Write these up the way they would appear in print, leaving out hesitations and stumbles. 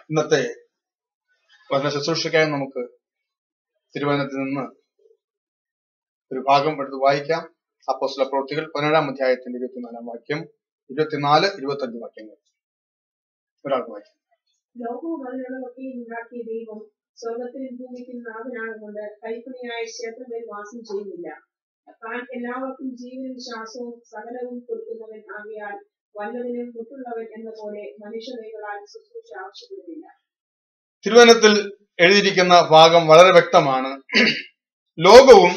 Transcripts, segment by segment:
ഇന്നത്തെ വചന ശുശ്രൂഷയ്ക്കായി നമുക്ക് തിരുവചനത്തിൽ നിന്ന് ഒരു ഭാഗം എടുത്ത് വായിക്കാം. അപ്പോസ്തല പ്രവൃത്തികൾ 17-ാം അധ്യായത്തിന്റെ 24-ാം വാക്യം, 24, 25 വാക്യങ്ങൾ ഒരാൾക്ക് വായിക്കാം. ലോകവും അതിലുള്ളതൊക്കെയും ഉണ്ടാക്കിയ ദൈവം സ്വർഗത്തിനും ഭൂമിക്കും നാഥനാകുകൊണ്ട് കൈപ്പണിയായ ക്ഷേത്രങ്ങളിൽ വാസം ചെയ്യുന്നില്ല. താൻ എല്ലാവർക്കും ജീവനും ശ്വാസവും സകലവും കൊടുക്കുന്നവൻ ആകയാൽ വല്ലതിനും മുട്ടുള്ളവൻ എന്ന പോലെ മനുഷ്യനേകളാൽ ശുശ്രൂഷ ആവശ്യപ്പെടുന്നില്ല. തിരുവചനത്തിൽ എഴുതിയിരിക്കുന്ന ഭാഗം വളരെ വ്യക്തമാണ്. ലോകവും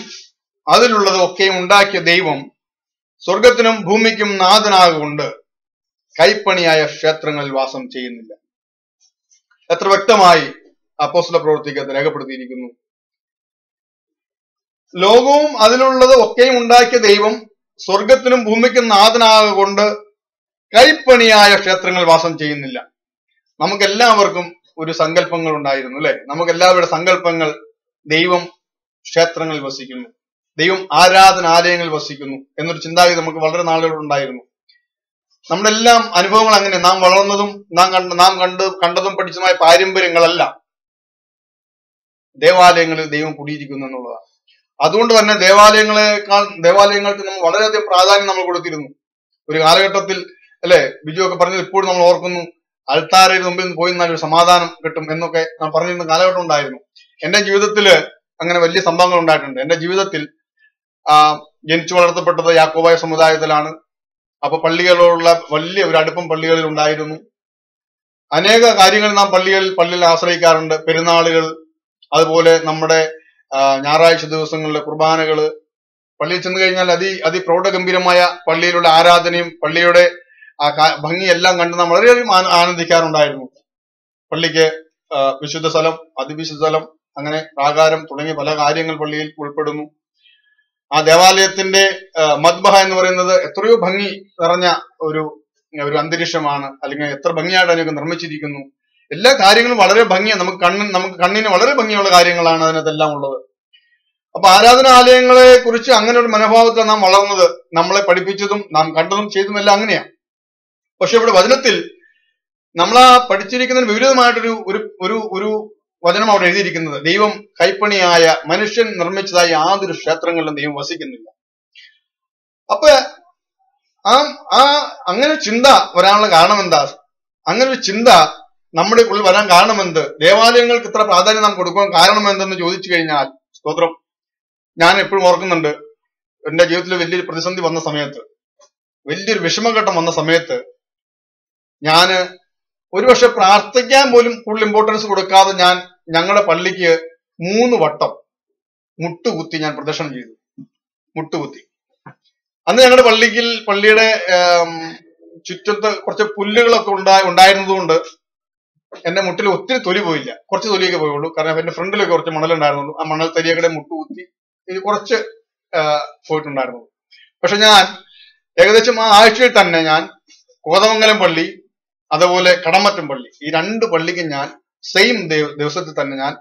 അതിലുള്ളതൊക്കെയും ഉണ്ടാക്കിയ ദൈവം സ്വർഗത്തിനും ഭൂമിക്കും നാഥനാകൊണ്ട് കൈപ്പണിയായ ക്ഷേത്രങ്ങളിൽ വാസം ചെയ്യുന്നില്ല. എത്ര വ്യക്തമായി അപ്പോസ്തല പ്രവൃത്തികൾ രേഖപ്പെടുത്തിയിരിക്കുന്നു. ലോകവും അതിലുള്ളത് ഒക്കെയും ഉണ്ടാക്കിയ ദൈവം സ്വർഗത്തിനും ഭൂമിക്കും നാഥനാകൊണ്ട് കൈപ്പണിയായ ക്ഷേത്രങ്ങൾ വാസം ചെയ്യുന്നില്ല. നമുക്കെല്ലാവർക്കും ഒരു സങ്കല്പങ്ങൾ ഉണ്ടായിരുന്നു, അല്ലെ? നമുക്കെല്ലാവരുടെ സങ്കല്പങ്ങൾ ദൈവം ക്ഷേത്രങ്ങളിൽ വസിക്കുന്നു, ദൈവം ആരാധനാലയങ്ങളിൽ വസിക്കുന്നു എന്നൊരു ചിന്താഗതി നമുക്ക് വളരെ നാളുകളുണ്ടായിരുന്നു. നമ്മുടെ എല്ലാം അനുഭവങ്ങൾ അങ്ങനെ. നാം വളർന്നതും നാം കണ്ടതും പഠിച്ചതുമായ പാരമ്പര്യങ്ങളല്ല ദേവാലയങ്ങളിൽ ദൈവം കുടിയിരിക്കുന്നു എന്നുള്ളതാണ്. അതുകൊണ്ട് തന്നെ ദേവാലയങ്ങൾക്ക് നമ്മൾ വളരെയധികം പ്രാധാന്യം നമ്മൾ കൊടുത്തിരുന്നു. ഒരു കാലഘട്ടത്തിൽ, അല്ലെ, ബിജു ഒക്കെ പറഞ്ഞത് ഇപ്പോഴും നമ്മൾ ഓർക്കുന്നു, അൾത്താരയുടെ മുമ്പിൽ നിന്ന് പോയി നിന്നാൽ ഒരു സമാധാനം കിട്ടും എന്നൊക്കെ ഞാൻ പറഞ്ഞിരുന്ന കാലഘട്ടം ഉണ്ടായിരുന്നു. എന്റെ ജീവിതത്തില് അങ്ങനെ വലിയ സംഭവങ്ങൾ ഉണ്ടായിട്ടുണ്ട്. എന്റെ ജീവിതത്തിൽ ജനിച്ചു വളർത്തപ്പെട്ടത് യാക്കോബായ സമുദായത്തിലാണ്. അപ്പൊ പള്ളികളോടുള്ള വലിയ ഒരു അടുപ്പം പള്ളികളിൽ ഉണ്ടായിരുന്നു. അനേക കാര്യങ്ങൾ നാം പള്ളിയിൽ ആശ്രയിക്കാറുണ്ട്. പെരുന്നാളുകൾ, അതുപോലെ നമ്മുടെ ഞായറാഴ്ച ദിവസങ്ങളിലെ കുർബാനകള്, പള്ളിയിൽ ചെന്ന് കഴിഞ്ഞാൽ അതിപ്രൗഢഗംഭീരമായ പള്ളിയിലുള്ള ആരാധനയും പള്ളിയുടെ ഭംഗിയെല്ലാം കണ്ട് നാം വളരെയധികം ആനന്ദിക്കാറുണ്ടായിരുന്നു. പള്ളിക്ക് വിശുദ്ധ സ്ഥലം, അതിവിശുദ്ധ സ്ഥലം, അങ്ങനെ പ്രാകാരം തുടങ്ങിയ പല കാര്യങ്ങൾ പള്ളിയിൽ ഉൾപ്പെടുന്നു. ആ ദേവാലയത്തിന്റെ മദ്ബഹ എന്ന് പറയുന്നത് എത്രയോ ഭംഗി നിറഞ്ഞ ഒരു അന്തരീക്ഷമാണ്. അല്ലെങ്കിൽ എത്ര ഭംഗിയായിട്ട് അതിനൊക്കെ നിർമ്മിച്ചിരിക്കുന്നു. എല്ലാ കാര്യങ്ങളും വളരെ ഭംഗിയാണ്. നമുക്ക് കണ്ണിന് വളരെ ഭംഗിയുള്ള കാര്യങ്ങളാണ് അതിനകത്തെല്ലാം ഉള്ളത്. അപ്പൊ ആരാധനാലയങ്ങളെ കുറിച്ച് അങ്ങനെ ഒരു മനോഭാവത്തിൽ നാം വളർന്നത്, നമ്മളെ പഠിപ്പിച്ചതും നാം കണ്ടതും ചെയ്തതും എല്ലാം അങ്ങനെയാണ്. പക്ഷെ ഇവിടെ വചനത്തിൽ നമ്മൾ ആ പഠിച്ചിരിക്കുന്നതിന് വിപരീതമായിട്ടൊരു ഒരു വചനം അവിടെ എഴുതിയിരിക്കുന്നത്, ദൈവം കൈപ്പണിയായ മനുഷ്യൻ നിർമ്മിച്ചതായി യാതൊരു ക്ഷേത്രങ്ങളിലും ദൈവം വസിക്കുന്നില്ല. അപ്പൊ അങ്ങനെ ചിന്ത വരാനുള്ള കാരണം എന്താ? അങ്ങനെ ഒരു ചിന്ത നമ്മുടെ ഉള്ളിൽ വരാൻ കാരണമെന്ത്? ദേവാലയങ്ങൾക്ക് ഇത്ര പ്രാധാന്യം നാം കൊടുക്കാൻ കാരണം എന്തെന്ന് ചോദിച്ചു കഴിഞ്ഞാൽ, സ്തോത്രം, ഞാൻ എപ്പോഴും ഓർക്കുന്നുണ്ട്, എന്റെ ജീവിതത്തിൽ വലിയൊരു പ്രതിസന്ധി വന്ന സമയത്ത്, വലിയൊരു വിഷമഘട്ടം വന്ന സമയത്ത്, ഞാന് ഒരുപക്ഷെ പ്രാർത്ഥിക്കാൻ പോലും കൂടുതൽ ഇമ്പോർട്ടൻസ് കൊടുക്കാതെ ഞങ്ങളുടെ പള്ളിക്ക് 3 വട്ടം മുട്ടുകുത്തി ഞാൻ പ്രദക്ഷിണം ചെയ്തു. മുട്ടുകുത്തി. അന്ന് ഞങ്ങളുടെ പള്ളിയുടെ ചുറ്റത്ത് കുറച്ച് പുല്ലുകളൊക്കെ ഉണ്ടായിരുന്നതുകൊണ്ട് എന്റെ മുട്ടിൽ ഒത്തിരി തൊലി പോയില്ല. കുറച്ച് തൊലിയൊക്കെ പോയുള്ളൂ. കാരണം എന്റെ ഫ്രണ്ടിലൊക്കെ കുറച്ച് മണലുണ്ടായിരുന്നുള്ളൂ. ആ മണൽ തരിയൊക്കെ മുട്ടുകുത്തി ഇത് കുറച്ച് പോയിട്ടുണ്ടായിരുന്നു. പക്ഷെ ഞാൻ ഏകദേശം ആ ആഴ്ചയിൽ തന്നെ ഞാൻ കോതമംഗലം പള്ളി, അതുപോലെ കടമറ്റം പള്ളി, ഈ 2 പള്ളിക്ക് ഞാൻ സെയിം ദിവസത്തിൽ തന്നെ ഞാൻ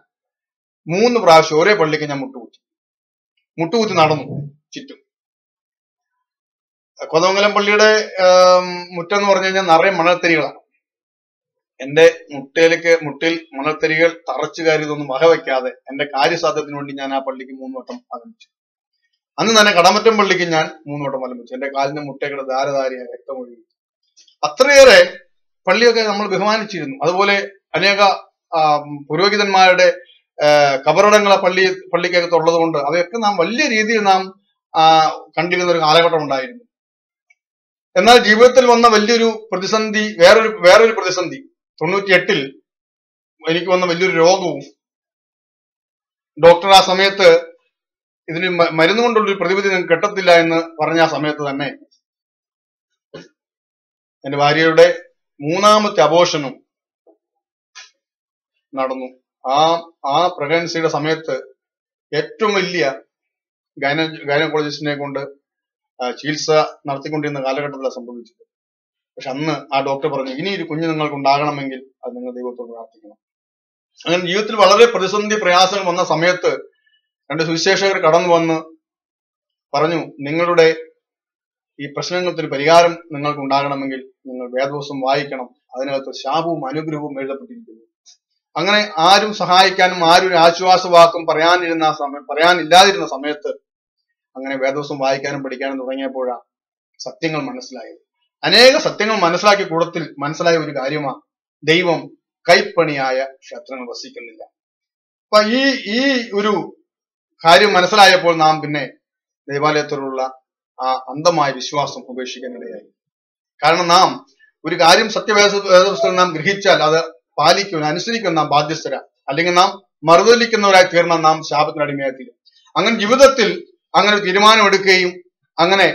3 പ്രാവശ്യം ഒരേ പള്ളിക്ക് ഞാൻ മുട്ടുകുത്തി നടന്നു ചുറ്റും. കോതമംഗലം പള്ളിയുടെ മുറ്റം എന്ന് പറഞ്ഞു കഴിഞ്ഞാൽ നിറയെ മണൽത്തരികളാണ്. എന്റെ മുട്ടിൽ മണൽത്തരികൾ തറച്ചു കയറിയതൊന്നും വകവയ്ക്കാതെ എന്റെ കാര്യസാധ്യത്തിന് വേണ്ടി ഞാൻ ആ പള്ളിക്ക് 3 വട്ടം ആരംഭിച്ചു. അന്ന് തന്നെ കടമറ്റം പള്ളിക്ക് ഞാൻ 3 വട്ടം ആരംഭിച്ചു. എന്റെ കാലിന്റെ മുട്ടയുടെ ധാരധാരിയായി രക്തമൊഴുകി. അത്രയേറെ പള്ളിയൊക്കെ നമ്മൾ ബഹുമാനിച്ചിരുന്നു. അതുപോലെ അനേക പുരോഹിതന്മാരുടെ കബറിടങ്ങൾ പള്ളിക്കകത്ത് ഉള്ളത് കൊണ്ട് അവയൊക്കെ നാം വലിയ രീതിയിൽ നാം കണ്ടിരുന്ന ഒരു കാലഘട്ടം ഉണ്ടായിരുന്നു. എന്നാൽ ജീവിതത്തിൽ വന്ന വലിയൊരു പ്രതിസന്ധി, വേറൊരു പ്രതിസന്ധി, 98-ൽ എനിക്ക് വന്ന വലിയൊരു രോഗവും, ഡോക്ടർ ആ സമയത്ത് ഇതിന് മരുന്ന് കൊണ്ടുള്ളൊരു പ്രതിവിധി നിങ്ങൾക്ക് കിട്ടത്തില്ല എന്ന് പറഞ്ഞ ആ സമയത്ത് തന്നെ എന്റെ ഭാര്യയുടെ 3ാമത്തെ അബോർഷനും നടന്നു. ആ പ്രഗ്നൻസിയുടെ സമയത്ത് ഏറ്റവും വലിയ ഗൈനക്കോളജിസ്റ്റിനെ കൊണ്ട് ചികിത്സ നടത്തിക്കൊണ്ടിരുന്ന കാലഘട്ടത്തിലാണ് സംഭവിച്ചത്. പക്ഷെ അന്ന് ആ ഡോക്ടർ പറഞ്ഞു, ഇനി ഒരു കുഞ്ഞ് നിങ്ങൾക്ക് ഉണ്ടാകണമെങ്കിൽ അത് നിങ്ങൾ ദൈവത്തോട് പ്രാർത്ഥിക്കണം. അങ്ങനെ ജീവിതത്തിൽ വളരെ പ്രതിസന്ധി പ്രയാസങ്ങൾ വന്ന സമയത്ത് 2 സുവിശേഷകർ കടന്നു വന്ന് പറഞ്ഞു, നിങ്ങളുടെ ഈ പ്രശ്നങ്ങൾക്ക് പരിഹാരം നിങ്ങൾക്ക് ഉണ്ടാകണമെങ്കിൽ നിങ്ങൾ വേദപുസ്തകം വായിക്കണം, അതിനകത്ത് ശാപവും അനുഗ്രഹവും എഴുതപ്പെട്ടിരിക്കുന്നു. അങ്ങനെ ആരും സഹായിക്കാനും ആരും ഒരു ആശ്വാസവാക്കും പറയാനില്ലാതിരുന്ന സമയത്ത് അങ്ങനെ വേദപുസ്തകം വായിക്കാനും പഠിക്കാനും തുടങ്ങിയപ്പോഴാണ് സത്യങ്ങൾ മനസ്സിലായത്. അനേക സത്യങ്ങൾ മനസ്സിലാക്കിയ കൂട്ടത്തിൽ മനസ്സിലായ ഒരു കാര്യമാണ്, ദൈവം കൈപ്പണിയായ ക്ഷേത്രങ്ങൾ വസിക്കുന്നില്ല. അപ്പൊ ഈ ഒരു കാര്യം മനസ്സിലായപ്പോൾ നാം പിന്നെ ദൈവാലയത്തോടുള്ള ആ അന്ധമായ വിശ്വാസം ഉപേക്ഷിക്കാനിടയായി. കാരണം നാം ഒരു കാര്യം വേദപുസ്തകം നാം ഗ്രഹിച്ചാൽ അത് പാലിക്കുവാൻ അനുസരിക്കുന്ന നാം ബാധ്യസ്ഥര, അല്ലെങ്കിൽ നാം മറുതലിക്കുന്നവരായി തീർന്ന നാം ശാപത്തിന് അടിമയായി തീരും. അങ്ങനെ ജീവിതത്തിൽ അങ്ങനെ തീരുമാനമെടുക്കുകയും അങ്ങനെ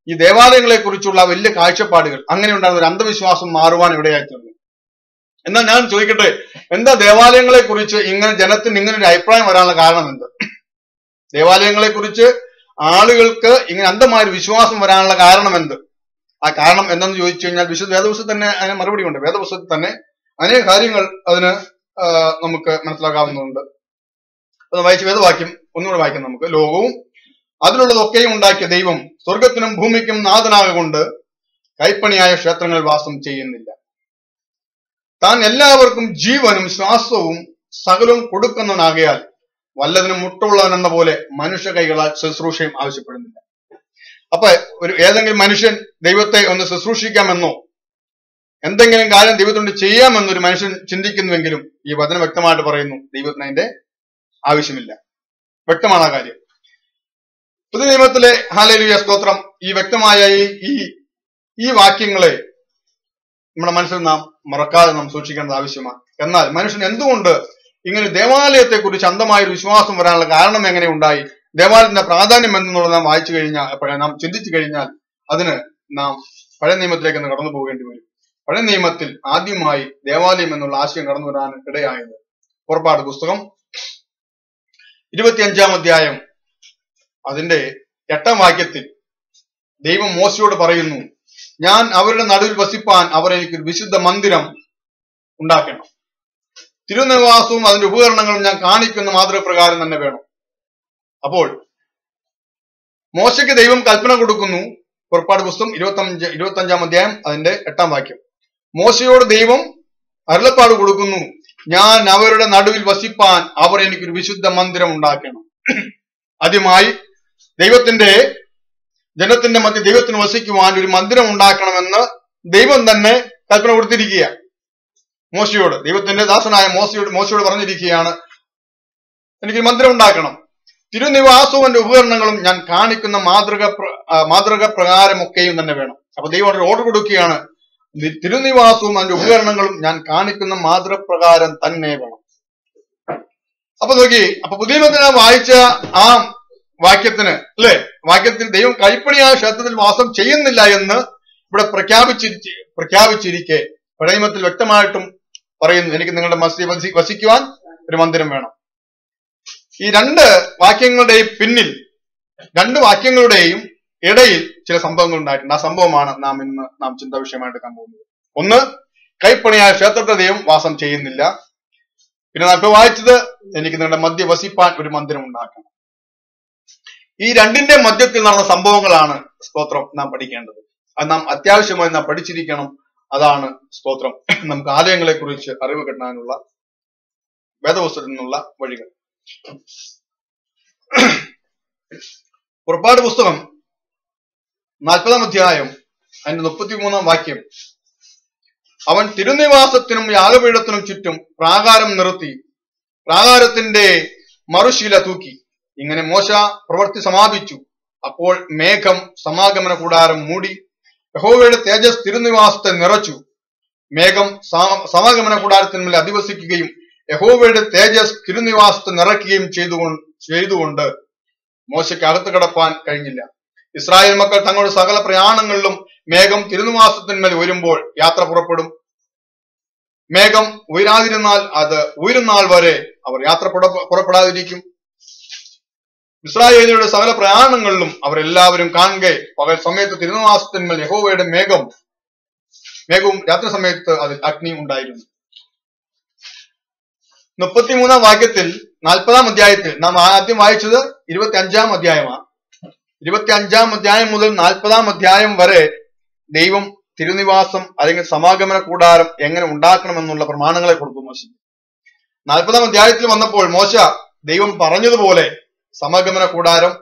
ഈ ദേവാലയങ്ങളെ കുറിച്ചുള്ള വലിയ കാഴ്ചപ്പാടുകൾ അങ്ങനെ ഉണ്ടാകുന്ന ഒരു അന്ധവിശ്വാസം മാറുവാൻ ഇവിടെയായി തീർന്നു. എന്നാൽ ഞാൻ ചോദിക്കട്ടെ, എന്താ ദേവാലയങ്ങളെ കുറിച്ച് ഇങ്ങനെ ജനത്തിന് ഇങ്ങനെ ഒരു അഭിപ്രായം വരാനുള്ള കാരണം എന്ത്? ദേവാലയങ്ങളെ കുറിച്ച് ആളുകൾക്ക് ഇങ്ങനെ അന്ധമായ ഒരു വിശ്വാസം വരാനുള്ള കാരണം എന്ത്? ആ കാരണം എന്തെന്ന് ചോദിച്ചു കഴിഞ്ഞാൽ വിശുദ്ധ വേദപുസ്തകത്തിൽ തന്നെ അതിന് മറുപടി ഉണ്ട്. വേദപുസ്തകത്തിൽ തന്നെ അനേക കാര്യങ്ങൾ അതിന് നമുക്ക് മനസ്സിലാക്കാവുന്നതുണ്ട്. അത് വേദവാക്യം ഒന്നുകൂടെ വായിക്കാം നമുക്ക്. ലോകവും അതിലുള്ളതൊക്കെയും ഉണ്ടാക്കിയ ദൈവം സ്വർഗത്തിനും ഭൂമിക്കും നാഥനാകൊണ്ട് കൈപ്പണിയായ ക്ഷേത്രങ്ങൾ വാസം ചെയ്യുന്നില്ല. താൻ എല്ലാവർക്കും ജീവനും ശ്വാസവും സകലവും കൊടുക്കുന്നവനാകയാൽ വല്ലതിനും മുട്ടുള്ളവൻ എന്ന പോലെ മനുഷ്യ കൈകളാൽ ശുശ്രൂഷയും ആവശ്യപ്പെടുന്നില്ല. അപ്പൊ ഏതെങ്കിലും മനുഷ്യൻ ദൈവത്തെ ഒന്ന് ശുശ്രൂഷിക്കാമെന്നോ എന്തെങ്കിലും കാര്യം ദൈവത്തോട് ചെയ്യാമെന്നൊരു മനുഷ്യൻ ചിന്തിക്കുന്നുവെങ്കിലും ഈ വചനം വ്യക്തമായിട്ട് പറയുന്നു, ദൈവത്തിന് അതിന്റെ ആവശ്യമില്ല. വ്യക്തമാണ് ആ കാര്യം. പുതിയ നിയമത്തിലെ ഹല്ലേലൂയ സ്തോത്രം ഈ വ്യക്തമായ ഈ വാക്യങ്ങളെ നമ്മുടെ മനസ്സിൽ നാം മറക്കാതെ നാം സൂക്ഷിക്കേണ്ടത് ആവശ്യമാണ്. എന്നാൽ മനുഷ്യൻ എന്തുകൊണ്ട് ഇങ്ങനെ ദേവാലയത്തെ കുറിച്ച് അന്ധമായ ഒരു വിശ്വാസം വരാനുള്ള കാരണം എങ്ങനെ ഉണ്ടായി, ദേവാലയത്തിന്റെ പ്രാധാന്യം എന്തെന്നുള്ളത് നാം വായിച്ചു കഴിഞ്ഞാൽ, നാം ചിന്തിച്ചു കഴിഞ്ഞാൽ അതിന് നാം പഴയ നിയമത്തിലേക്ക് കടന്നു പോകേണ്ടി വരും. പഴയ നിയമത്തിൽ ആദ്യമായി ദേവാലയം എന്നുള്ള ആശയം കടന്നു വരാൻ ഇടയായത് പുറപ്പാട് പുസ്തകം 25-ാം അധ്യായം അതിന്റെ 8-ാം വാക്യത്തിൽ ദൈവം മോശയോട് പറയുന്നു, ഞാൻ അവരുടെ നടുവിൽ വസിപ്പാൻ അവർ എനിക്ക് വിശുദ്ധ മന്ദിരം ഉണ്ടാക്കണം, തിരുനിവാസവും അതിന്റെ ഉപകരണങ്ങളും ഞാൻ കാണിക്കുന്ന മാതൃകപ്രകാരം തന്നെ വേണം. അപ്പോൾ മോശയ്ക്ക് ദൈവം കൽപ്പന കൊടുക്കുന്നു. പുറപ്പാട് പുസ്തകം 25-ാം അധ്യായം അതിന്റെ 8-ാം വാക്യം. മോശയോട് ദൈവം അരുളപ്പാട് കൊടുക്കുന്നു, ഞാൻ അവരുടെ നടുവിൽ വസിപ്പാൻ അവർ എനിക്കൊരു വിശുദ്ധ മന്ദിരം ഉണ്ടാക്കണം. ആദ്യമായി ജനത്തിന്റെ മധ്യ ദൈവത്തിന് വസിക്കുവാൻ ഒരു മന്ദിരം ഉണ്ടാക്കണമെന്ന് ദൈവം തന്നെ കൽപ്പന കൊടുത്തിരിക്കുക മോശയോട്. ദൈവത്തിന്റെ ദാസനായ മോശയോട് പറഞ്ഞിരിക്കുകയാണ്, എനിക്ക് മന്ദിരം ഉണ്ടാക്കണം, തിരുനിവാസവും എന്റെ ഉപകരണങ്ങളും ഞാൻ കാണിക്കുന്ന മാതൃക പ്രകാരമൊക്കെയും തന്നെ വേണം. അപ്പൊ ദൈവം ഒരു ഓർഡർ കൊടുക്കുകയാണ്, തിരുനിവാസവും അതിന്റെ ഉപകരണങ്ങളും ഞാൻ കാണിക്കുന്ന മാതൃപ്രകാരം തന്നെ വേണം. അപ്പൊ നോക്കി, അപ്പൊ പുതിയ നിയമത്തിൽ വായിച്ച ആ വാക്യത്തിന് വാക്യത്തിൽ ദൈവം കൈപ്പണിയായ ക്ഷേത്രത്തിൽ വാസം ചെയ്യുന്നില്ല എന്ന് ഇവിടെ പ്രഖ്യാപിച്ചിരിക്കെ പഴയ നിയമത്തിൽ വ്യക്തമായിട്ടും പറയുന്നു, എനിക്ക് നിങ്ങളുടെ മസ്ജിദ് വസിക്കുവാൻ ഒരു മന്ദിരം വേണം. ഈ രണ്ട് വാക്യങ്ങളുടെയും ഇടയിൽ ചില സംഭവങ്ങൾ ഉണ്ടായിട്ടുണ്ട്. ആ സംഭവമാണ് നാം ചിന്താ വിഷയമായിട്ട് എടുക്കാൻ പോകുന്നത്. ഒന്ന്, കൈപ്പണിയായ ക്ഷേത്രത്തെ ദൈവം വാസം ചെയ്യുന്നില്ല. പിന്നെ നാം ഇപ്പൊ വായിച്ചത്, എനിക്ക് നിങ്ങളുടെ മധ്യ വസിപ്പാൻ ഒരു മന്ദിരം ഉണ്ടാക്കണം. ഈ രണ്ടിന്റെ മധ്യത്തിൽ നടന്ന സംഭവങ്ങളാണ് സ്തോത്രം നാം പഠിക്കേണ്ടത്. അത് നാം അത്യാവശ്യമായി നാം പഠിച്ചിരിക്കണം. അതാണ് സ്തോത്രം നമുക്ക് ആലയങ്ങളെ കുറിച്ച് അറിവ് കിട്ടാനുള്ള വേദപുസ്തകത്തിൽ നിന്നുള്ള വഴികൾ. പുറപ്പാട് പുസ്തകം 40-ാം അധ്യായം അതിന്റെ 33-ാം വാക്യം. അവൻ തിരുനിവാസത്തിനും യാഗപീഠത്തിനും ചുറ്റും പ്രാകാരം നിർത്തി പ്രാകാരത്തിന്റെ മറുശീല തൂക്കി. ഇങ്ങനെ മോശ പ്രവൃത്തി സമാപിച്ചു. അപ്പോൾ മേഘം സമാഗമന കൂടാരം മൂടി, യഹോവയുടെ തേജസ് തിരുനിവാസത്തെ നിറച്ചു. മേഘം സമാഗമന കൂടാരത്തിന്മേൽ അധിവസിക്കുകയും യഹോവയുടെ തേജസ് തിരുനിവാസത്തെ നിറയ്ക്കുകയും ചെയ്തുകൊണ്ട് മോശയ്ക്ക് അകത്ത് കടപ്പാൻ കഴിഞ്ഞില്ല. ഇസ്രായേൽ മക്കൾ തങ്ങളുടെ സകല പ്രയാണങ്ങളിലും മേഘം തിരുനിവാസത്തിന്മേൽ ഉയരുമ്പോൾ യാത്ര പുറപ്പെടും. മേഘം ഉയരാതിരുന്നാൽ അത് ഉയരുന്നാൾ വരെ അവർ യാത്ര പുറപ്പെടാതിരിക്കും. ഇസ്രായേലിയുടെ സകല പ്രയാണങ്ങളിലും അവരെല്ലാവരും കാണുക പകൽ സമയത്ത് തിരുനിവാസത്തിന്മേൽ യഹോവയുടെ മേഘവും രാത്രി സമയത്ത് അതിൽ അഗ്നി ഉണ്ടായിരുന്നു. 33-ാം വാക്യത്തിൽ 40-ാം അധ്യായത്തിൽ നാം ആദ്യം വായിച്ചത് 25-ാം അധ്യായമാണ്. 25-ാം അധ്യായം മുതൽ 40-ാം അധ്യായം വരെ ദൈവം തിരുനിവാസം അല്ലെങ്കിൽ സമാഗമന കൂടാരം എങ്ങനെ ഉണ്ടാക്കണമെന്നുള്ള പ്രമാണങ്ങളെ കൊടുത്തു മോശയ്ക്ക്. 40-ാം അധ്യായത്തിൽ വന്നപ്പോൾ മോശ ദൈവം പറഞ്ഞതുപോലെ സമാഗമന കൂടാരം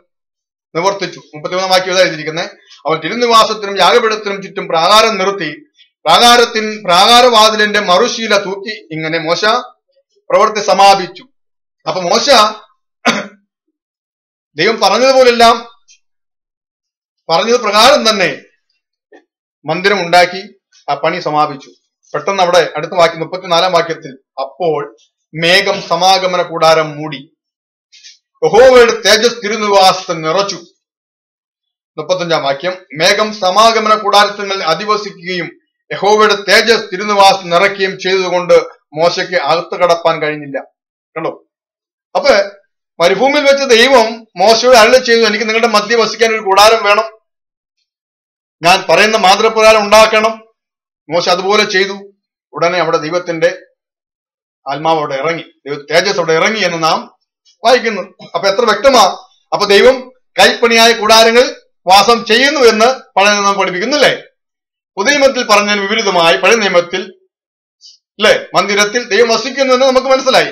നിവർത്തിച്ചു. 33 വാക്യം എഴുതിയിരിക്കുന്നത്, അവൻ തിരുനിവാസത്തിനും യാഗപീഠത്തിനും ചുറ്റും പ്രാകാരം നിർത്തി പ്രാകാരവാതിലിന്റെ മറുശീല തൂക്കി. ഇങ്ങനെ മോശ പ്രവൃത്തി സമാപിച്ചു. അപ്പൊ മോശ ദൈവം പറഞ്ഞതുപോലെല്ലാം പറഞ്ഞത് പ്രകാരം തന്നെ മന്ദിരം ഉണ്ടാക്കി ആ പണി സമാപിച്ചു. പെട്ടെന്ന് അവിടെ അടുത്ത വാക്യം 34-ാം വാക്യത്തിൽ, അപ്പോൾ മേഘം സമാഗമന കൂടാരം മൂടി, യഹോവയുടെ തേജസ് തിരുനിവാസത്തിൽ നിറച്ചു. 35-ാം വാക്യം, മേഘം സമാഗമന കൂടാരത്തിൽ അധിവസിക്കുകയും യഹോവയുടെ തേജസ് തിരുനിവാസം നിറയ്ക്കുകയും ചെയ്തതുകൊണ്ട് മോശയ്ക്ക് അകത്ത് കടപ്പാൻ കഴിഞ്ഞില്ല. കണ്ടോ? അപ്പൊ മരുഭൂമിയിൽ വെച്ച് ദൈവം മോശയോട് അരുളി ചെയ്തു, എനിക്ക് നിങ്ങളുടെ മധ്യ വസിക്കാൻ ഒരു കൂടാരം വേണം, ഞാൻ പറയുന്ന മാതൃപ്രകാരം ഉണ്ടാക്കണം. മോശ അതുപോലെ ചെയ്തു. ഉടനെ അവിടെ ദൈവത്തിന്റെ ആത്മാവ് അവിടെ ഇറങ്ങി, ദൈവ തേജസ് അവിടെ ഇറങ്ങി എന്ന് നാം വായിക്കുന്നു. അപ്പൊ എത്ര വ്യക്തമാ! അപ്പൊ ദൈവം കൈപ്പണിയായ കൂടാരങ്ങൾ വാസം ചെയ്യുന്നു എന്ന് പഴയ നിയമം പഠിപ്പിക്കുന്നില്ലേ? പുതിയ നിയമത്തിൽ പറഞ്ഞതിന് വിപരീതമായി പഴയ നിയമത്തിൽ അല്ലെ മന്ദിരത്തിൽ ദൈവം വസിക്കുന്നു എന്ന് നമുക്ക് മനസ്സിലായി.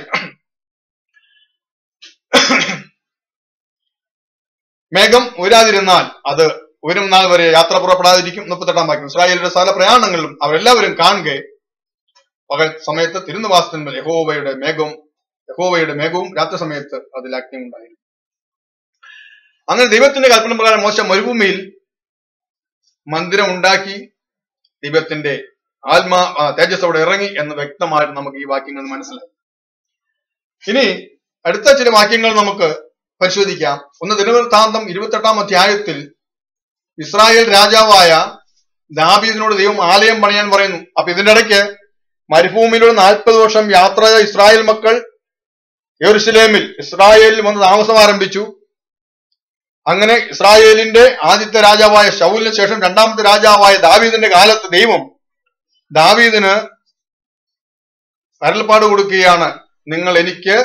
മേഘം ഉയരാതിരുന്നാൽ അത് ഉയരും നാൾ വരെ യാത്ര പുറപ്പെടാതിരിക്കും. 38-ാം വാക്യം, ഇസ്രായേലിന്റെ സകല പ്രയാണങ്ങളിലും അവരെല്ലാവരും കാണുക പകൽ സമയത്ത് തിരുനിവാസത്തിന്മേൽ യഹോവയുടെ മേഘവും രാത്രി സമയത്ത് അതിൽ അഗ്നി ഉണ്ടായിരുന്നു. അങ്ങനെ ദൈവത്തിന്റെ കൽപ്പന പ്രകാരം മോശ മരുഭൂമിയിൽ മന്ദിരം ഉണ്ടാക്കി. ദൈവത്തിന്റെ തേജസ് അവിടെ ഇറങ്ങി എന്ന് വ്യക്തമായിട്ട് നമുക്ക് ഈ വാക്യങ്ങൾ മനസ്സിലായി. ഇനി അടുത്ത ചില വാക്യങ്ങൾ നമുക്ക് പരിശോധിക്കാം. 1 ദിനവൃത്താന്തം 28-ാം അധ്യായത്തിൽ ഇസ്രായേൽ രാജാവായ ദാവീദിനോട് ദൈവം ആലയം പണിയാൻ പറയുന്നു. അപ്പൊ ഇതിന്റെ ഇടയ്ക്ക് മരുഭൂമിയിലൂടെ 40 വർഷം യാത്ര ചെയ്ത ഇസ്രായേൽ മക്കൾ ഇസ്രായേലിൽ വന്ന് താമസം ആരംഭിച്ചു. അങ്ങനെ ഇസ്രായേലിന്റെ ആദ്യത്തെ രാജാവായ ശൗലിന് ശേഷം രണ്ടാമത്തെ രാജാവായ ദാവീദിന്റെ കാലത്ത് ദൈവം ദാവീദിന് അരുളപ്പാട് കൊടുക്കുകയാണ്, നിങ്ങൾ എനിക്ക്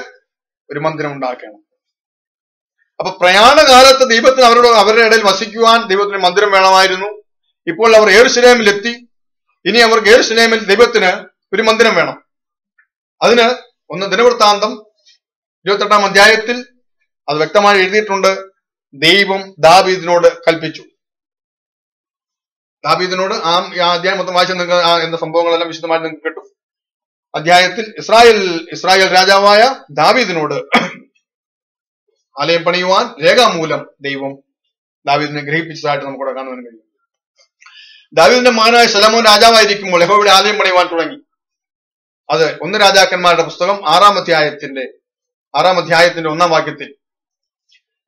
ഒരു മന്ദിരം ഉണ്ടാക്കണം. അപ്പൊ പ്രയാണകാലത്ത് ദൈവത്തിന് അവരുടെ ഇടയിൽ വസിക്കുവാൻ ദൈവത്തിന് മന്ദിരം വേണമായിരുന്നു. ഇപ്പോൾ അവർ യെരൂശലേമിൽ എത്തി. ഇനി അവർക്ക് യെരൂശലേമിൽ ദൈവത്തിന് ഒരു മന്ദിരം വേണം. അതിന് 1 ദിനവൃത്താന്തം 28-ാം അധ്യായത്തിൽ അത് വ്യക്തമായി എഴുതിയിട്ടുണ്ട്. ദൈവം ദാവീദിനോട് കൽപ്പിച്ചു. ദാവീദിനോട് ആ അധ്യായം മൊത്തം വായിച്ച നിങ്ങൾക്ക് എന്ന സംഭവങ്ങളെല്ലാം വിശദമായി നിങ്ങൾക്ക് കിട്ടും. അധ്യായത്തിൽ ഇസ്രായേൽ രാജാവായ ദാവീദിനോട് ആലയം പണിയുവാൻ രേഖാമൂലം ദൈവം ദാവീദിനെ ഗ്രഹിപ്പിച്ചതായിട്ട് നമുക്കിവിടെ കാണുവാൻ കഴിയും. ദാവീദിന്റെ മകനായ ശലോമോൻ രാജാവായിരിക്കുമ്പോൾ യഹോവയുടെ ആലയം പണിയുവാൻ തുടങ്ങി. അത് 1 രാജാക്കന്മാരുടെ പുസ്തകം 6-ാം അധ്യായത്തിന്റെ 1-ാം വാക്യത്തിൽ,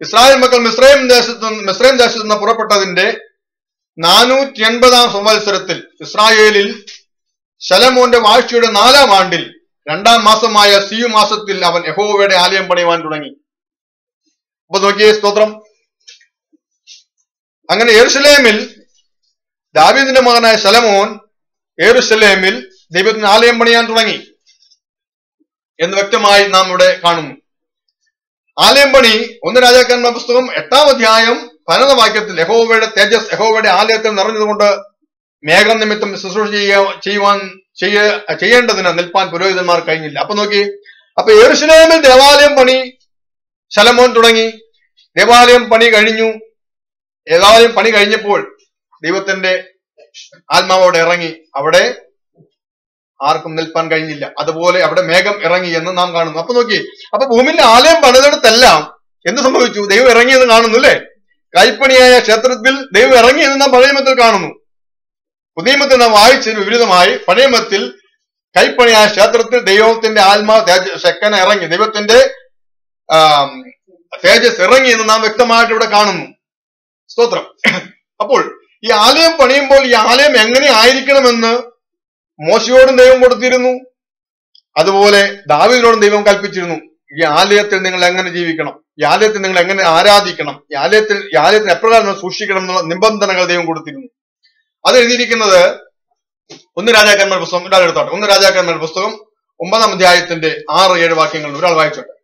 ഇസ്രായേൽ മക്കൾ മിസ്രൈം ദേശത്ത് നിന്ന് പുറപ്പെട്ടതിന്റെ 480-ാം സംവത്സരത്തിൽ ഇസ്രായേലിൽ ശലോമോന്റെ വാഴ്ചയുടെ 4-ാം ആണ്ടിൽ 2-ാം മാസമായ സിയു മാസത്തിൽ അവൻ യഹോവയുടെ ആലയം പണിയുവാൻ തുടങ്ങി. അപ്പൊ നോക്കിയേ, സ്തോത്രം. അങ്ങനെ യെരൂശലേമിൽ ദാവീദിന്റെ മകനായ ശലോമോൻ യെരൂശലേമിൽ ദൈവത്തിന് ആലയം പണിയാൻ തുടങ്ങി എന്ന് വ്യക്തമായി നാം ഇവിടെ കാണുന്നു. ആലയം പണി 1 രാജാക്കന്മാരുടെ പുസ്തകം 8-ാം അധ്യായം 15-ാം വാക്യത്തിൽ, യഹോവയുടെ തേജസ് യഹോവയുടെ ആലയത്തിൽ നിറഞ്ഞതുകൊണ്ട് മേഘം നിമിത്തം ശുശ്രൂഷ ചെയ്യേണ്ടതിന് നിൽപ്പാൻ പുരോഹിതന്മാർ കഴിഞ്ഞില്ല. അപ്പൊ നോക്കി, അപ്പൊ യെരൂശലേമിൽ ദേവാലയം പണി ശലോമോൻ തുടങ്ങി. ദേവാലയം പണി കഴിഞ്ഞു. ദേവാലയം പണി കഴിഞ്ഞപ്പോൾ ദൈവത്തിന്റെ ആത്മാവോടെ ഇറങ്ങി. അവിടെ ആർക്കും നിൽപ്പാൻ കഴിഞ്ഞില്ല. അതുപോലെ അവിടെ മേഘം ഇറങ്ങി എന്ന് നാം കാണുന്നു. അപ്പൊ നോക്കി, അപ്പൊ ഭൂമിയിലെ ആലയം പണിതെടുത്തെല്ലാം എന്ത് സംഭവിച്ചു? ദൈവം ഇറങ്ങിയെന്ന് കാണുന്നു അല്ലെ? കൈപ്പണിയായ ക്ഷേത്രത്തിൽ ദൈവം ഇറങ്ങിയെന്ന് നാം പഴയ നിയമത്തിൽ കാണുന്നു. പുതിയ നിയമത്തിൽ നാം വായിച്ചതിന് വിപരീതമായി പഴയ നിയമത്തിൽ കൈപ്പണിയായ ക്ഷേത്രത്തിൽ ദൈവത്തിന്റെ ശക്തന ഇറങ്ങി, ദൈവത്തിന്റെ തേജസ് ഇറങ്ങി എന്ന് നാം വ്യക്തമായിട്ട് ഇവിടെ കാണുന്നു. സ്തോത്രം. അപ്പോൾ ഈ ആലയം പണിയുമ്പോൾ ഈ ആലയം എങ്ങനെ ആയിരിക്കണമെന്ന് മോശയോടും ദൈവം കൊടുത്തിരുന്നു. അതുപോലെ ദാവീദിനോടും ദൈവം കൽപ്പിച്ചിരുന്നു. ഈ ആലയത്തിൽ നിങ്ങൾ എങ്ങനെ ജീവിക്കണം, ഈ ആലയത്തിൽ നിങ്ങൾ എങ്ങനെ ആരാധിക്കണം, ഈ ആലയത്തിന് എപ്രകാരം സൂക്ഷിക്കണം എന്നുള്ള നിബന്ധനകൾ ദൈവം കൊടുത്തിരുന്നു. അത് എഴുതിയിരിക്കുന്നത് 1 രാജാക്കന്മാരുടെ പുസ്തകം. ഒരാൾ എടുത്തോട്ടെ. 1 രാജാക്കന്മാരുടെ പുസ്തകം 9-ാം അധ്യായത്തിന്റെ 6-7 വാക്യങ്ങൾ ഒരാൾ വായിച്ചോട്ടെ.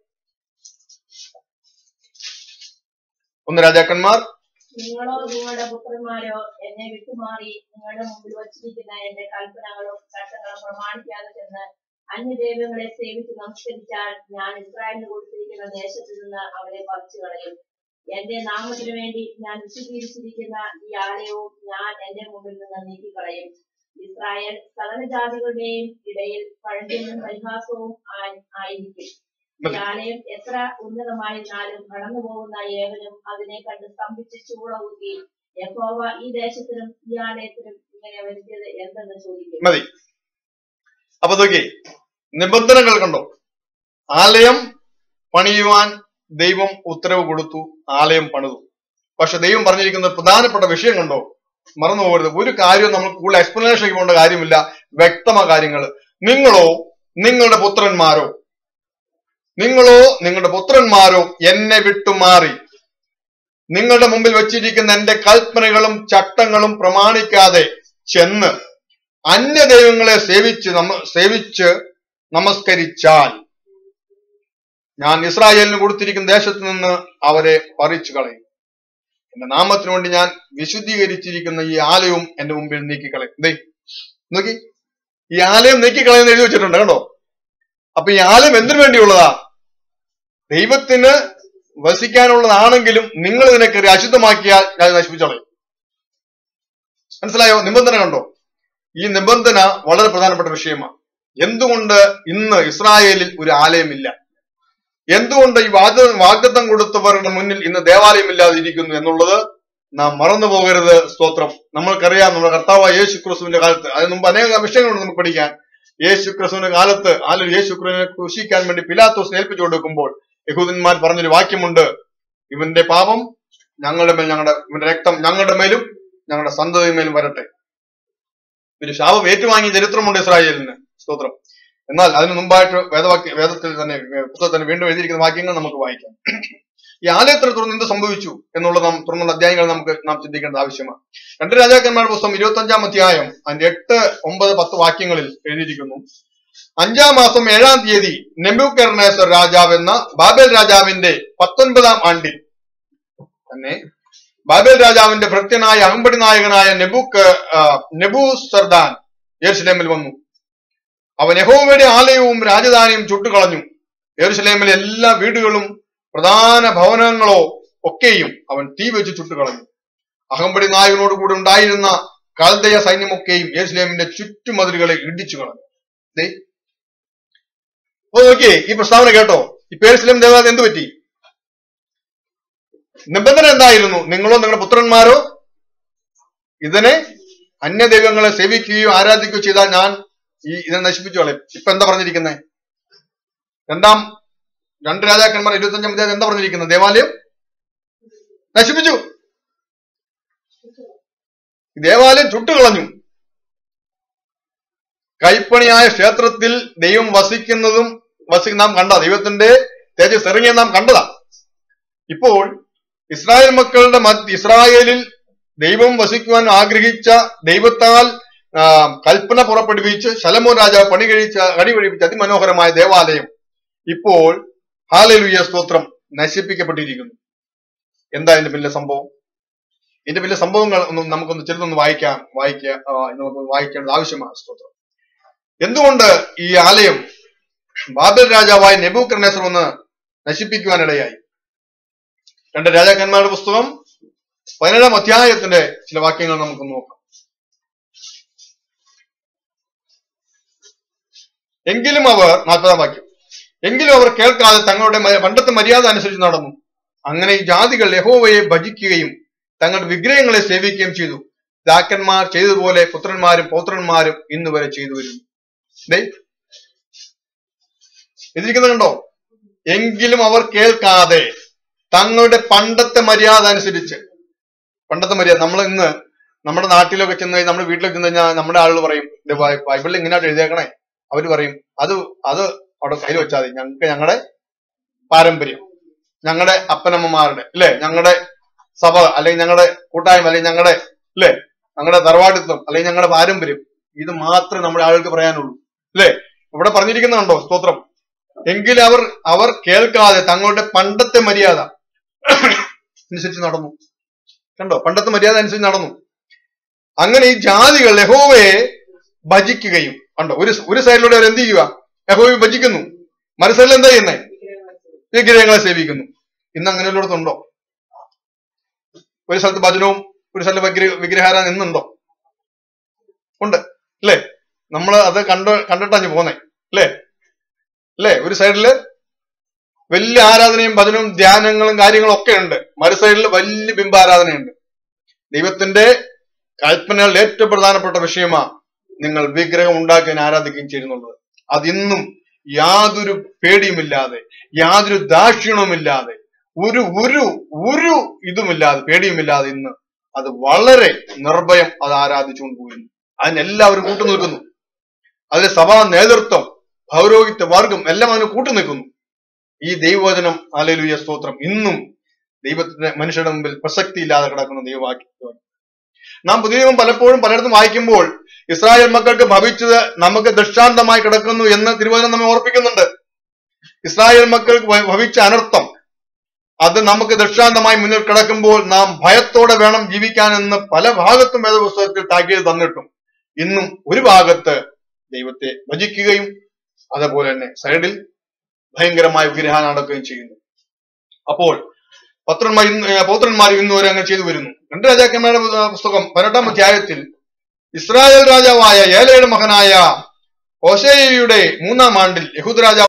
1 രാജാക്കന്മാർ. നിങ്ങളോ നിങ്ങളുടെ പുത്രന്മാരോ എന്നെ വിട്ടുമാറി നിങ്ങളുടെ മുമ്പിൽ വച്ചിരിക്കുന്ന എന്റെ കൽപ്പനകളും ചട്ടങ്ങളും പ്രമാണിക്കാതെ ചെന്ന് അന്യദൈവങ്ങളെ സേവിച്ച് നമസ്കരിച്ചാൽ ഞാൻ ഇസ്രായേലിന് കൊടുത്തിരിക്കുന്ന ദേശത്ത് നിന്ന് അവരെ പറിച്ചു കളയും. എന്റെ നാമത്തിനു വേണ്ടി ഞാൻ വിശുദ്ധീകരിച്ചിരിക്കുന്ന ഈ ആലയവും ഞാൻ എന്റെ മുമ്പിൽ നിന്ന് നീക്കിക്കളയും. ഇസ്രായേൽ സകല ജാതികളുടെയും ഇടയിൽ പഴഞ്ചൊല്ലും പരിഹാസവും ആയിരിക്കും. ഈ ആലയം എത്ര ഉന്നതമായിരുന്നാലും കടന്നു പോകുന്ന ഏവനും അതിനെ കണ്ട് സ്തംഭിച്ച് ചൂളകുത്തി യഹോവ ഈ ദേശത്തിനും ഈ ആലയത്തിനും ഇങ്ങനെ വരുത്തിയത് എന്തെന്ന് ചോദിക്കും. മതി. അപ്പൊ നോക്കി, നിബന്ധനകൾ കണ്ടോ? ആലയം പണിയുവാൻ ദൈവം ഉത്തരവ് കൊടുത്തു, ആലയം പണിതു. പക്ഷെ ദൈവം പറഞ്ഞിരിക്കുന്ന പ്രധാനപ്പെട്ട വിഷയം കണ്ടോ? മറന്നു പോകരുത്. ഒരു കാര്യവും നമ്മൾ കൂടുതൽ എക്സ്പ്ലനേഷൻ പോകേണ്ട കാര്യമില്ല. വ്യക്തമായ കാര്യങ്ങൾ. നിങ്ങളോ നിങ്ങളുടെ പുത്രന്മാരോ എന്നെ വിട്ടുമാറി നിങ്ങളുടെ മുമ്പിൽ വെച്ചിരിക്കുന്ന എന്റെ കൽപ്പനകളും ചട്ടങ്ങളും പ്രമാണിക്കാതെ ചെന്ന് അന്യദൈവങ്ങളെ സേവിച്ച് നമസ്കരിച്ചാൽ ഞാൻ ഇസ്രായേലിന് കൊടുത്തിരിക്കുന്ന ദേശത്ത് നിന്ന് അവരെ പറിച്ചു കളയും. എന്റെ നാമത്തിനു വേണ്ടി ഞാൻ വിശുദ്ധീകരിച്ചിരിക്കുന്ന ഈ ആലയവും എന്റെ മുമ്പിൽ നീക്കിക്കളയും. നോക്കി, ഈ ആലയം നീക്കിക്കളയെന്ന് എഴുതി വെച്ചിട്ടുണ്ട് കണ്ടോ? അപ്പൊ ഈ ആലയം എന്തിനു വേണ്ടിയുള്ളതാ? ദൈവത്തിന് വസിക്കാനുള്ളതാണെങ്കിലും നിങ്ങൾ ഇതിനെ കയറി അശുദ്ധമാക്കിയാൽ ഞാൻ നശിപ്പിച്ചോളയും. മനസ്സിലായോ? നിബന്ധന കണ്ടോ? ഈ നിബന്ധന വളരെ പ്രധാനപ്പെട്ട വിഷയമാണ്. എന്തുകൊണ്ട് ഇന്ന് ഇസ്രായേലിൽ ഒരു ആലയമില്ല? എന്തുകൊണ്ട് ഈ വാഗ്ദത്തം കൊടുത്തവരുടെ മുന്നിൽ ഇന്ന് ദേവാലയം ഇല്ലാതെ ഇരിക്കുന്നു എന്നുള്ളത് നാം മറന്നു പോകരുത്. സ്തോത്രം. നമ്മൾക്കറിയാം, നമ്മുടെ കർത്താവായ യേശു ക്രിസ്തുവിന്റെ കാലത്ത്, അതിന് മുമ്പ് അനേക വിഷയങ്ങളുണ്ട് നമുക്ക് പഠിക്കാൻ. യേശു ക്രിസ്തുവിന്റെ കാലത്ത് യേശു ക്രിസ്തുവിനെ ക്രൂശിക്കാൻ വേണ്ടി പിലാത്തോസിനെ ഏൽപ്പിച്ചു കൊടുക്കുമ്പോൾ യഹൂദന്മാർ പറഞ്ഞൊരു വാക്യമുണ്ട്, ഇവന്റെ പാപം ഞങ്ങളുടെ മേൽ, ഇവന്റെ രക്തം ഞങ്ങളുടെ മേലും ഞങ്ങളുടെ സന്തതിമേലും വരട്ടെ. ഒരു ശാപം ഏറ്റുവാങ്ങിയ ചരിത്രമുണ്ട് ഇസ്രായേലിന്. സ്തോത്രം. എന്നാൽ അതിനു മുമ്പായിട്ട് വേദത്തിൽ തന്നെ പുസ്തകത്തിൽ വീണ്ടും എഴുതിയിരിക്കുന്ന വാക്യങ്ങൾ നമുക്ക് വായിക്കാം. ഈ ആലയത്തിന് തുടർന്ന് എന്ത് സംഭവിച്ചു എന്നുള്ളത് തുടർന്നുള്ള അധ്യായങ്ങൾ നാം ചിന്തിക്കേണ്ടത് ആവശ്യമാണ്. 2 രാജാക്കന്മാരുടെ പുസ്തകം 25-ാം അധ്യായം അതിന്റെ 8, 9, 10 വാക്യങ്ങളിൽ എഴുതിയിരിക്കുന്നു. 5-ാം മാസം 7-ാം തീയതി നെബൂഖദ്നേസർ രാജാവ് എന്ന ബാബേൽ രാജാവിന്റെ 19-ാം ആണ്ടിൽ തന്നെ ബാബേൽ രാജാവിന്റെ ഭൃത്യനായ അകമ്പടി നായകനായ നെബൂസർദാൻ യെരുശലേമിൽ വന്നു. അവൻ യഹോവയുടെ ആലയവും രാജധാനിയും ചുട്ടുകളഞ്ഞു. യെരുശലേമിലെ എല്ലാ വീടുകളും പ്രധാന ഭവനങ്ങളോ ഒക്കെയും അവൻ തീ വെച്ച് ചുട്ടുകളഞ്ഞു. അകമ്പടി നായകനോട് കൂടെ ഉണ്ടായിരുന്ന കൽദയ സൈന്യമൊക്കെയും യെരുശലേമിന്റെ ചുറ്റുമതിലുകളെ ഇടിച്ചു കളഞ്ഞു. നോക്കിയേ, ഈ പ്രസ്താവന കേട്ടോ? ഈ യെരുശലേം ദേവാലയം എന്ത് പറ്റി? നിബന്ധന എന്തായിരുന്നു? നിങ്ങളോ നിങ്ങളുടെ പുത്രന്മാരോ ഇതിനെ അന്യദൈവങ്ങളെ സേവിക്കുകയോ ആരാധിക്കുകയോ ചെയ്താൽ ഞാൻ ഇതിനെ നശിപ്പിച്ചു കളയും. ഇപ്പൊ എന്താ പറഞ്ഞിരിക്കുന്നത്? 2 രാജാക്കന്മാർ 25-ാം അധ്യായം എന്താ പറഞ്ഞിരിക്കുന്നത്? ദേവാലയം നശിപ്പിച്ചു, ദേവാലയം ചുട്ടുകളഞ്ഞു. കൈപ്പണിയായ ക്ഷേത്രത്തിൽ ദൈവം വസിക്കുന്നതും നാം കണ്ട ദൈവത്തിന്റെ തേജസ് ഇറങ്ങിയത് നാം കണ്ടതാ. ഇപ്പോൾ ഇസ്രായേലിൽ ദൈവം വസിക്കുവാൻ ആഗ്രഹിച്ച, ദൈവത്താൽ കൽപ്പന പുറപ്പെടുവിച്ച് ശലോമോൻ രാജാവ് പണി കഴിപ്പിച്ച അതിമനോഹരമായ ദേവാലയം ഇപ്പോൾ ഹല്ലേലൂയ സ്തോത്രം നശിപ്പിക്കപ്പെട്ടിരിക്കുന്നു. എന്താ ഇതിന്റെ പിന്നിലെ സംഭവം? ഇതിന്റെ പിന്നിലെ സംഭവങ്ങൾ നമുക്കൊന്ന് ചെറുതൊന്ന് നമുക്ക് വായിക്കേണ്ടത് ആവശ്യമാണ്. സ്തോത്രം. എന്തുകൊണ്ട് ഈ ആലയം ബാബേൽ രാജാവായ നെബൂഖദ്നേസർ വന്ന് നശിപ്പിക്കുവാനിടയായി? 2 രാജാക്കന്മാരുടെ പുസ്തകം 17-ാം അധ്യായത്തിന്റെ ചില വാക്യങ്ങൾ നമുക്ക് നോക്കാം. എങ്കിലും അവർ 40-ാം വാക്യം, എങ്കിലും അവർ കേൾക്കാതെ തങ്ങളുടെ പണ്ടത്തെ മര്യാദ അനുസരിച്ച് നടന്നു. അങ്ങനെ ഈ ജാതികൾ യഹോവയെ ഭജിക്കുകയും തങ്ങളുടെ വിഗ്രഹങ്ങളെ സേവിക്കുകയും ചെയ്തു. പിതാക്കന്മാർ ചെയ്തതുപോലെ പുത്രന്മാരും പൗത്രന്മാരും ഇന്ന് വരെ ചെയ്തു വരുന്നു. ഇതിരിക്കുന്നത് കണ്ടോ? എങ്കിലും അവർ കേൾക്കാതെ തങ്ങളുടെ പണ്ടത്തെ മര്യാദ അനുസരിച്ച്. പണ്ടത്തെ മര്യാദ നമ്മൾ ഇന്ന് നമ്മുടെ നാട്ടിലൊക്കെ ചെന്ന് നമ്മുടെ വീട്ടിലൊക്കെ ചെന്ന് കഴിഞ്ഞാൽ നമ്മുടെ ആളുകൾ പറയും, ബൈബിളിൽ ഇങ്ങനെയായിട്ട് എഴുതിയേക്കണേ. അവര് പറയും അത് അവിടെ കയ്യിൽ വെച്ചാൽ മതി, ഞങ്ങൾക്ക് ഞങ്ങളുടെ പാരമ്പര്യം, ഞങ്ങളുടെ അപ്പനമ്മമാരുടെ അല്ലെ, ഞങ്ങളുടെ സഭ അല്ലെങ്കിൽ ഞങ്ങളുടെ കൂട്ടായ്മ അല്ലെങ്കിൽ ഞങ്ങളുടെ തറവാടിത്വം അല്ലെങ്കിൽ ഞങ്ങളുടെ പാരമ്പര്യം, ഇത് മാത്രമേ നമ്മുടെ ആളുകൾക്ക് പറയാനുള്ളൂ അല്ലെ. ഇവിടെ പറഞ്ഞിരിക്കുന്നുണ്ടോ? സ്തോത്രം. എങ്കിൽ അവർ കേൾക്കാതെ തങ്ങളുടെ പണ്ടത്തെ മര്യാദ അനുസരിച്ച് നടന്നു. കണ്ടോ? പണ്ടത്തെ മര്യാദ അനുസരിച്ച് നടന്നു. അങ്ങനെ ഈ ജാതികൾ യഹോവയെ ഭജിക്കുകയും കണ്ടോ, ഒരു സൈഡിലൂടെ അവർ എന്ത് ചെയ്യുക? യഹോവയെ ഭജിക്കുന്നു. മറുസൈഡിൽ എന്താ ചെയ്യുന്നേ? വിഗ്രഹങ്ങളെ സേവിക്കുന്നു. ഇന്ന് അങ്ങനെ ഉള്ളിടത്തുണ്ടോ? ഒരു സ്ഥലത്ത് ഭജനവും ഒരു സ്ഥലത്ത് വിഗ്രഹാരാധന ഇന്നുണ്ടോ? ഉണ്ട് അല്ലേ? നമ്മൾ അത് കണ്ടിട്ടാണ് പോന്നെ അല്ലേ? ഒരു സൈഡില് വലിയ ആരാധനയും ഭജനവും ധ്യാനങ്ങളും കാര്യങ്ങളും ഒക്കെ ഉണ്ട്, മറു സൈഡിൽ വലിയ ബിംബാരാധനയുണ്ട്. ദൈവത്തിന്റെ കൽപ്പനകളുടെ ഏറ്റവും പ്രധാനപ്പെട്ട വിഷയമാ നിങ്ങൾ വിഗ്രഹം ഉണ്ടാക്കുകയും ആരാധിക്കുകയും ചെയ്യുന്നുള്ളത്. അതിന്നും യാതൊരു പേടിയുമില്ലാതെ, യാതൊരു ദാക്ഷിണ്യവുമില്ലാതെ, ഒരു ഒരു ഒരു ഇതുമില്ലാതെ, പേടിയുമില്ലാതെ ഇന്ന് അത് വളരെ നിർഭയം അത് ആരാധിച്ചുകൊണ്ട് പോയിരുന്നു. അതിനെല്ലാവരും കൂട്ടുനിൽക്കുന്നു. അതിലെ സഭാ നേതൃത്വം, പൗരോഹിത്യ വർഗം എല്ലാം അതിന് കൂട്ടുനിൽക്കുന്നു. ഈ ദൈവവചനം, ഹല്ലേലൂയ സ്തോത്രം, ഇന്നും ദൈവത്തിന്റെ മനുഷ്യരുടെ മുമ്പിൽ പ്രസക്തി ഇല്ലാതെ കിടക്കുന്ന ദൈവവാക്യം. നാം പുതിയ നിയമം പലപ്പോഴും പലയിടത്തും വായിക്കുമ്പോൾ ഇസ്രായേൽ മക്കൾക്ക് ഭവിച്ചത് നമുക്ക് ദൃഷ്ടാന്തമായി കിടക്കുന്നു എന്ന് തിരുവചനം നമ്മെ ഓർപ്പിക്കുന്നുണ്ട്. ഇസ്രായേൽ മക്കൾക്ക് ഭവിച്ച അനർത്ഥം അത് നമുക്ക് ദൃഷ്ടാന്തമായി മുന്നിൽ കിടക്കുമ്പോൾ നാം ഭയത്തോടെ വേണം ജീവിക്കാനെന്ന് പല ഭാഗത്തും വേദപുസ്തകത്തിൽ താക്കീത് തന്നിട്ടും ഇന്നും ഒരു ഭാഗത്ത് ദൈവത്തെ ഭജിക്കുകയും അതുപോലെ തന്നെ സൈഡിൽ ഭയങ്കരമായ വിഗ്രഹാനം നടക്കുകയും ചെയ്യുന്നു. അപ്പോൾ പൗത്രന്മാർ ഇന്ന് വരെ അങ്ങനെ ചെയ്തു വരുന്നു. 2 രാജാക്കന്മാരുടെ പുസ്തകം 18-ാം അധ്യായത്തിൽ ഇസ്രായേൽ രാജാവായ ഏലയുടെ മകനായ ഹോശേയയുടെ 3-ാം ആണ്ടിൽ യഹൂദ രാജാവ്